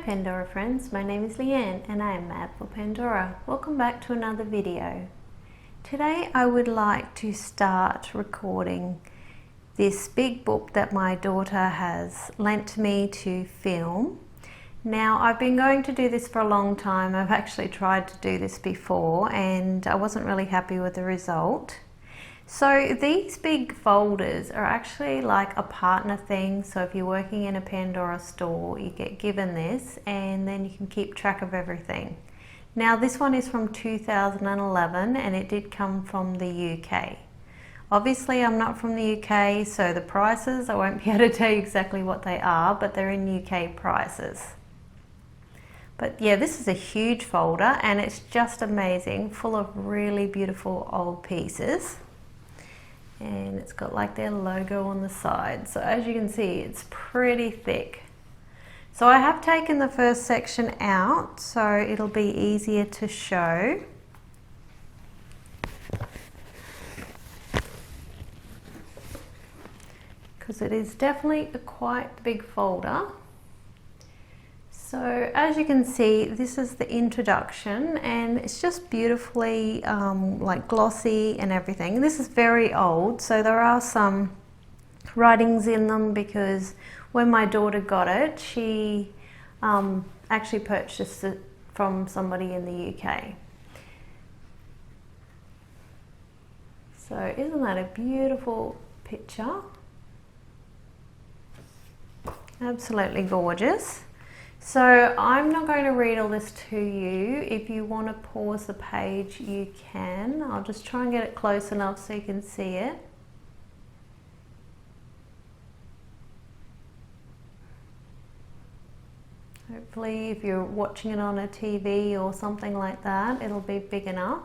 Pandora friends, my name is Leanne and I am mad for Pandora. Welcome back to another video. Today I would like to start recording this big book that my daughter has lent to me to film. Now I've been going to do this for a long time. I've actually tried to do this before and I wasn't really happy with the result. So these big folders are actually like a partner thing. So if you're working in a Pandora store, you get given this and then you can keep track of everything. Now this one is from 2011 and it did come from the UK. Obviously I'm not from the UK, so the prices, I won't be able to tell you exactly what they are, but they're in UK prices. But yeah, this is a huge folder and it's just amazing, full of really beautiful old pieces. And it's got like their logo on the side. So as you can see, it's pretty thick. So I have taken the first section out so it'll be easier to show. Because it is definitely a quite big folder. So as you can see, this is the introduction and it's just beautifully like glossy and everything. This is very old, so there are some writings in them because when my daughter got it, she actually purchased it from somebody in the UK. So isn't that a beautiful picture? Absolutely gorgeous. So I'm not going to read all this to you. If you want to pause the page, you can. I'll just try and get it close enough so you can see it. Hopefully if you're watching it on a TV or something like that, it'll be big enough.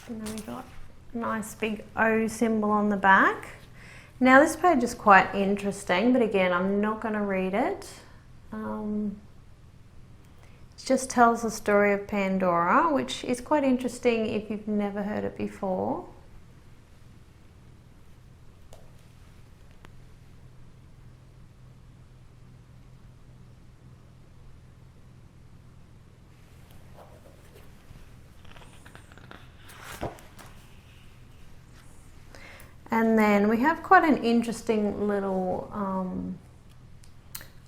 And then we got nice big O symbol on the back. Now this page is quite interesting, but again I'm not going to read it. It just tells the story of Pandora, which is quite interesting if you've never heard it before. And then we have quite an interesting little,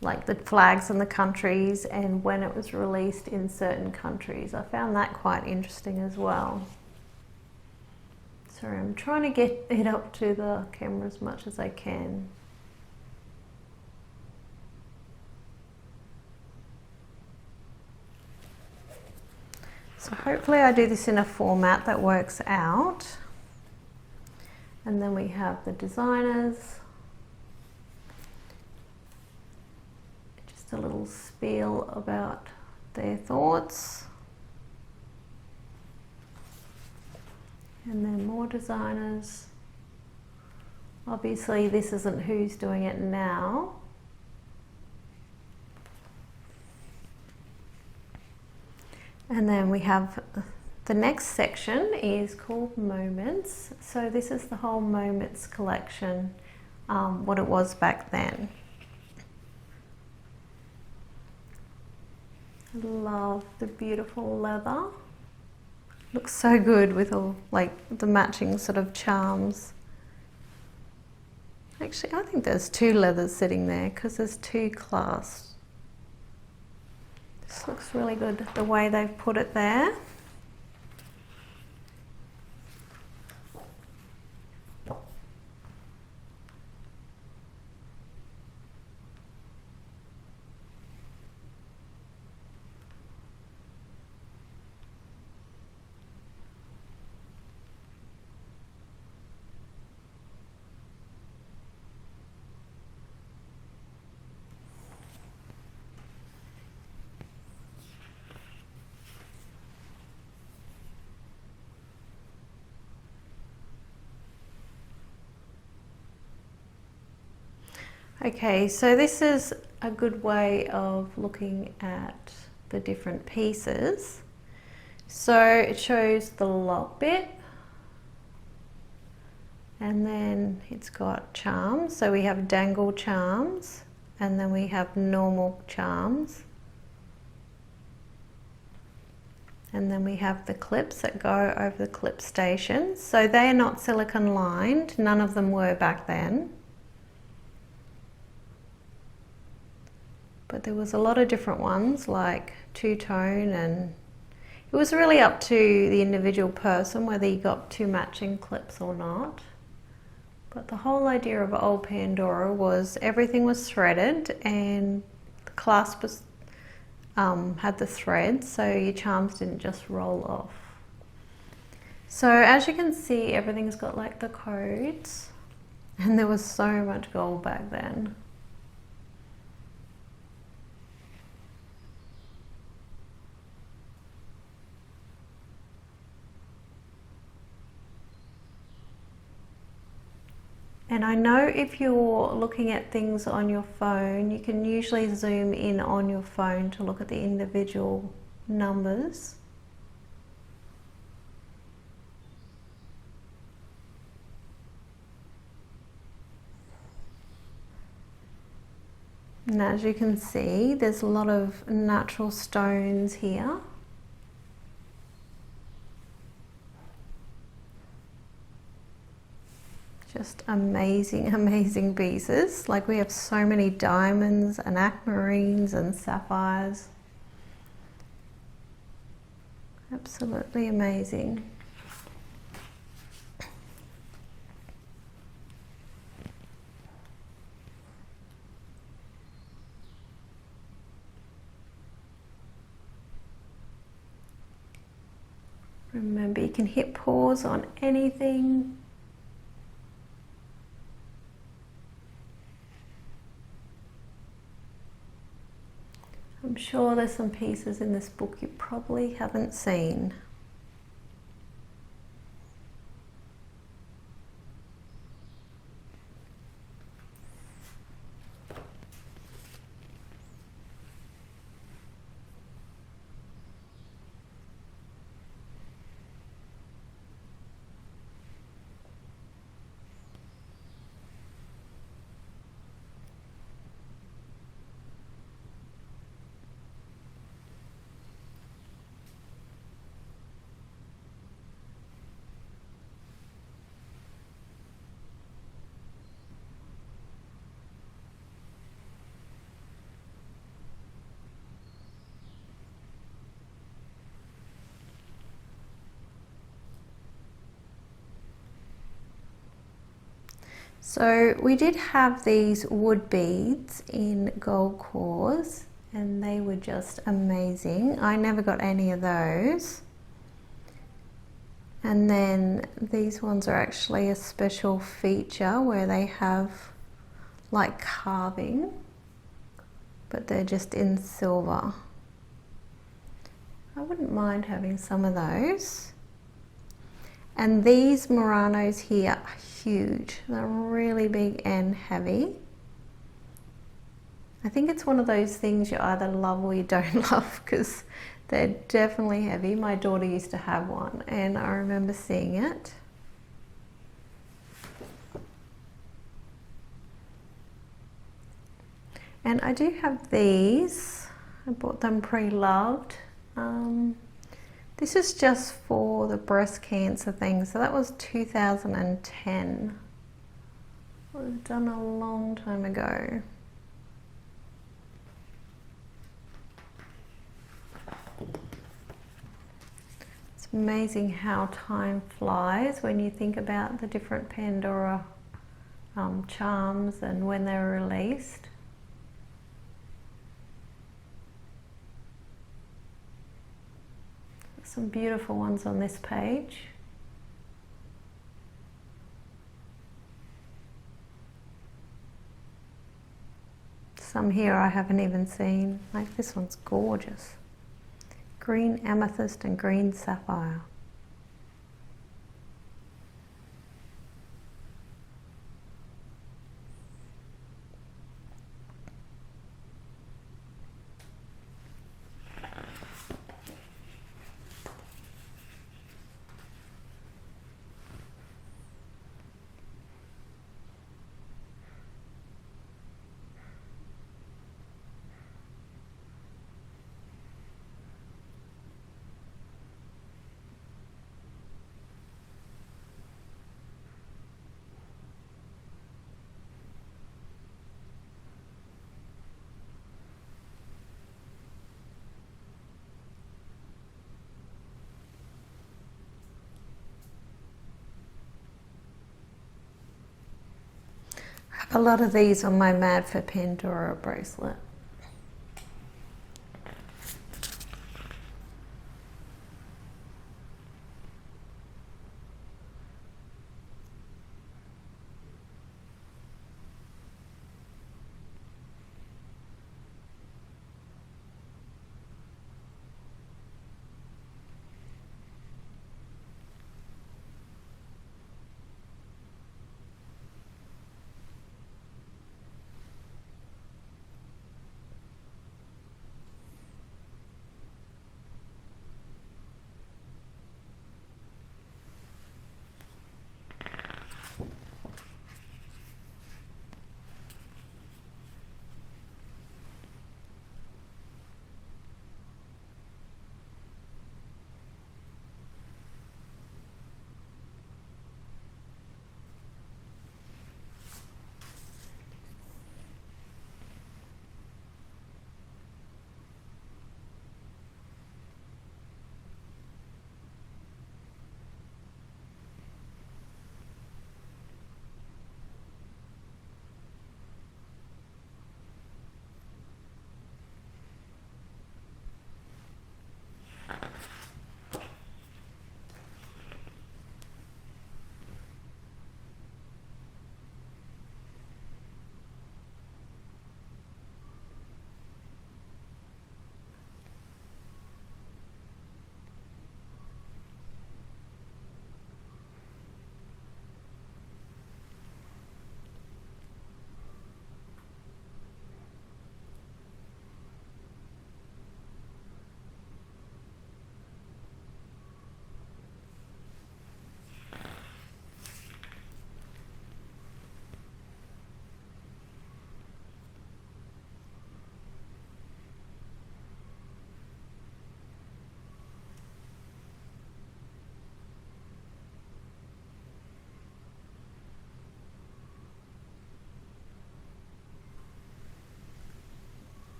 like the flags and the countries and when it was released in certain countries. I found that quite interesting as well. Sorry, I'm trying to get it up to the camera as much as I can. So hopefully I do this in a format that works out. And then we have the designers, just a little spiel about their thoughts. And then more designers. Obviously this isn't who's doing it now. And then we have the next section is called Moments. So this is the whole Moments collection, what it was back then. I love the beautiful leather. Looks so good with all like the matching sort of charms. Actually, I think there's two leathers sitting there because there's two clasps. This looks really good the way they've put it there. Okay, so this is a good way of looking at the different pieces. So it shows the lock bit, And then it's got charms. So we have dangle charms, and then we have normal charms. And then we have the clips that go over the clip stations. So they are not silicone lined. None of them were back then. But there was a lot of different ones, like two-tone, and it was really up to the individual person whether you got two matching clips or not. But the whole idea of old Pandora was everything was threaded, and the clasp was, had the thread, so your charms didn't just roll off. So as you can see, everything's got like the codes, and there was so much gold back then. And I know if you're looking at things on your phone, you can usually zoom in on your phone to look at the individual numbers. And as you can see, there's a lot of natural stones here. Just amazing, amazing pieces. Like, we have so many diamonds and aquamarines and sapphires. Absolutely amazing. Remember, you can hit pause on anything. I'm sure there's some pieces in this book you probably haven't seen. So we did have these wood beads in gold cores, and they were just amazing. I never got any of those. And then these ones are actually a special feature where they have like carving, but they're just in silver. I wouldn't mind having some of those. And these Muranos here are huge. They're really big and heavy. I think it's one of those things you either love or you don't love, because they're definitely heavy. My daughter used to have one, and I remember seeing it. And I do have these. I bought them pre-loved. This is just for the breast cancer thing, so that was 2010. It was done a long time ago. It's amazing how time flies when you think about the different Pandora charms and when they were released. Some beautiful ones on this page. Some here I haven't even seen. Like, this one's gorgeous. Green amethyst and green sapphire. have a lot of these on my Mad for Pandora bracelet.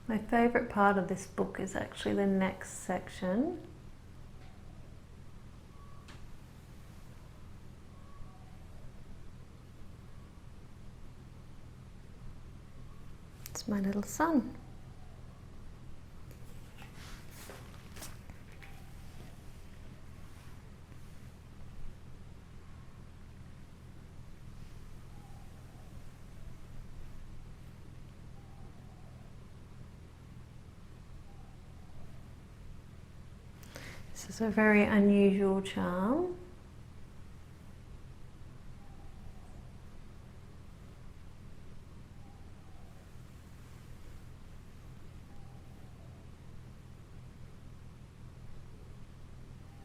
My favourite part of this book is actually the next section. It's my little son. This is a very unusual charm.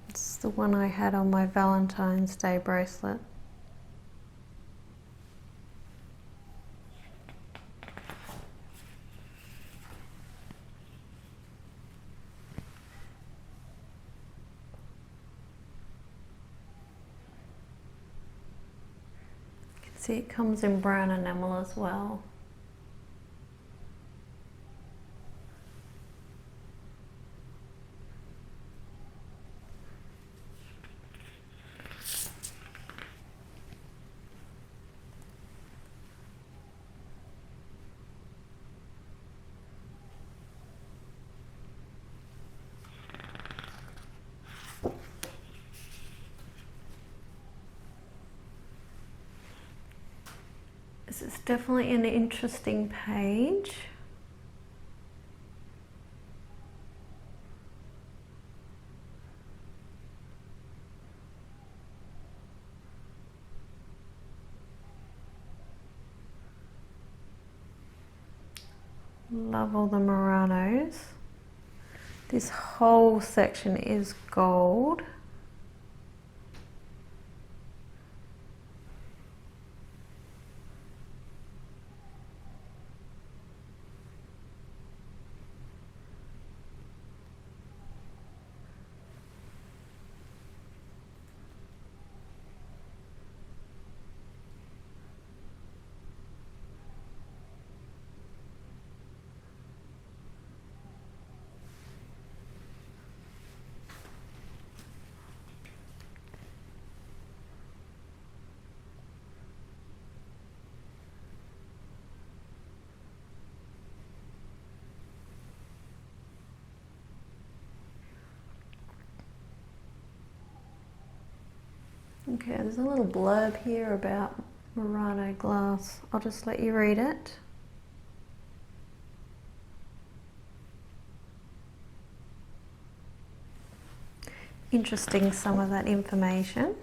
It's the one I had on my Valentine's Day bracelet. See, it comes in brown enamel as well. This is definitely an interesting page. Love all the Muranos. This whole section is gold. Okay, there's a little blurb here about Murano glass. I'll just let you read it. Interesting, some of that information.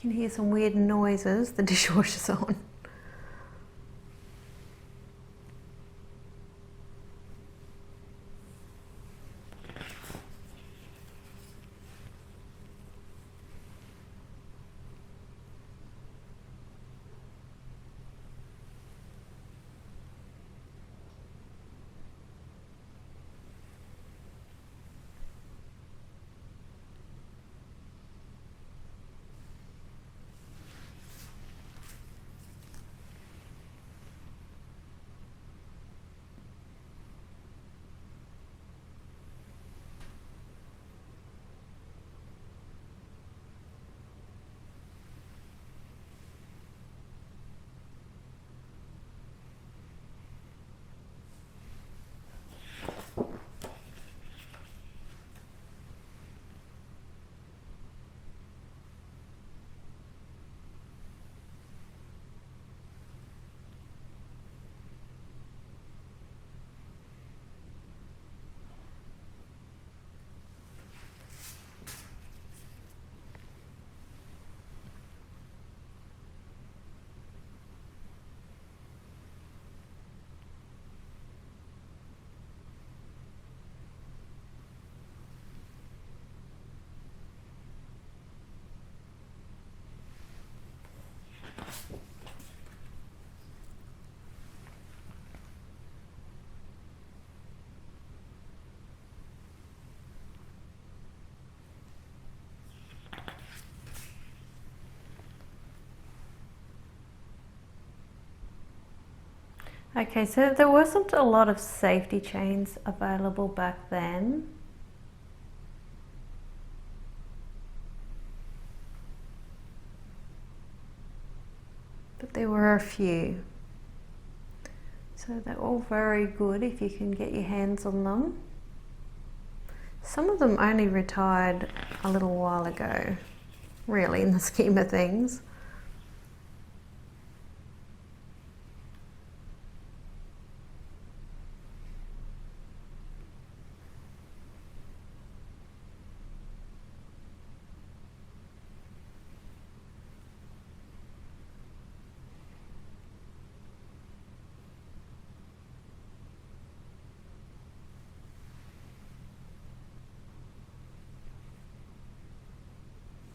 You can hear some weird noises, the dishwasher's on. Okay, so there wasn't a lot of safety chains available back then. But there were a few. So they're all very good if you can get your hands on them. Some of them only retired a little while ago, really, in the scheme of things.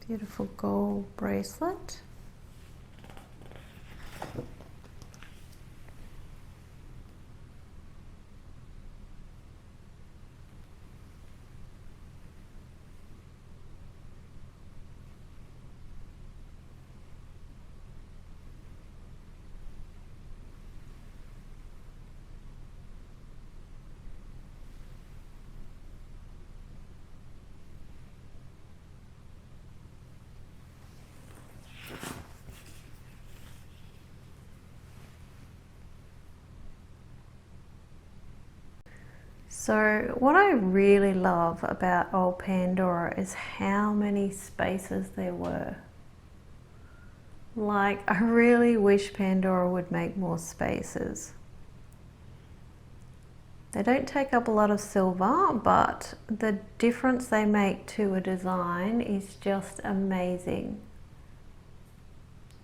Beautiful gold bracelet. So what I really love about old Pandora is how many spaces there were. Like, I really wish Pandora would make more spaces. They don't take up a lot of silver, but the difference they make to a design is just amazing.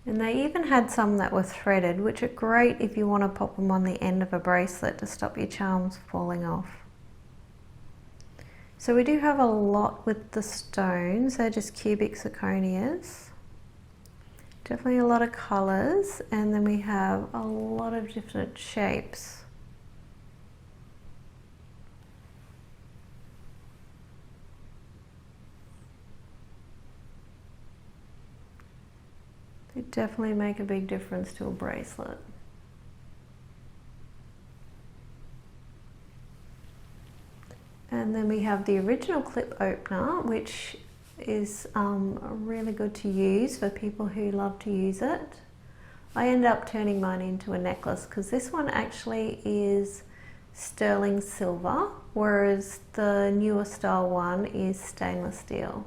And they even had some that were threaded, which are great if you want to pop them on the end of a bracelet to stop your charms falling off. So we do have a lot with the stones. They're just cubic zirconias. Definitely a lot of colours, and then we have a lot of different shapes. They definitely make a big difference to a bracelet. And then we have the original clip opener, which is really good to use for people who love to use it. I ended up turning mine into a necklace because this one actually is sterling silver, whereas the newer style one is stainless steel.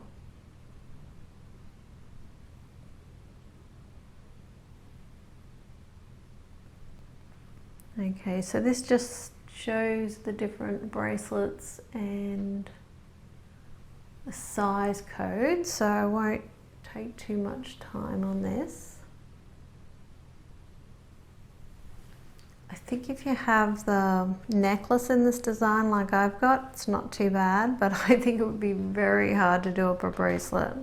Okay, so this just shows the different bracelets and the size code, so I won't take too much time on this. I think if you have the necklace in this design like I've got, it's not too bad, but I think it would be very hard to do up a bracelet.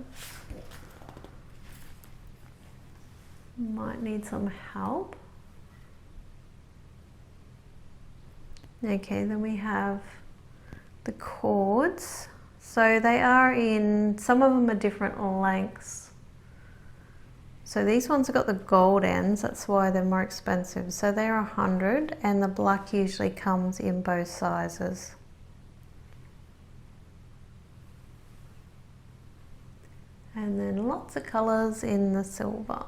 Might need some help. Okay, then we have the cords. So they are in, some of them are different lengths. So these ones have got the gold ends, that's why they're more expensive. So they're 100, and the black usually comes in both sizes. And then lots of colours in the silver.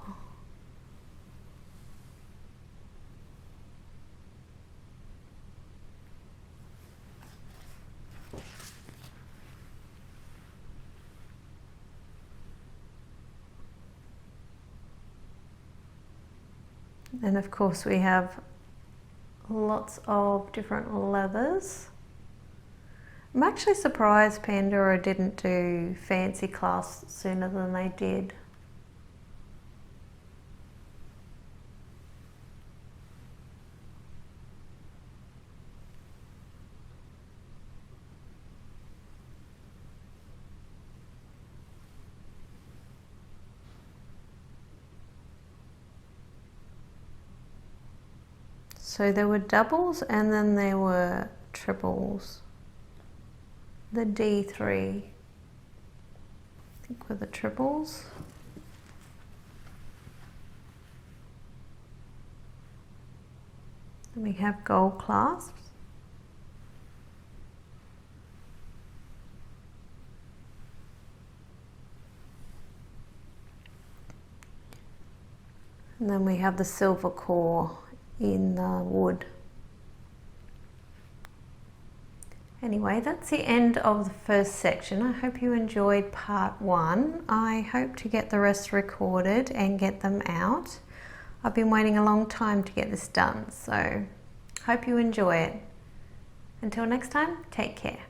And of course we have lots of different leathers. I'm actually surprised Pandora didn't do fancy clasps sooner than they did. So there were doubles and then there were triples. The D3, I think, were the triples. Then we have gold clasps. And then we have the silver core in the wood. Anyway, that's the end of the first section. I hope you enjoyed part 1. I hope to get the rest recorded and get them out. I've been waiting a long time to get this done, so hope you enjoy it. Until next time, take care.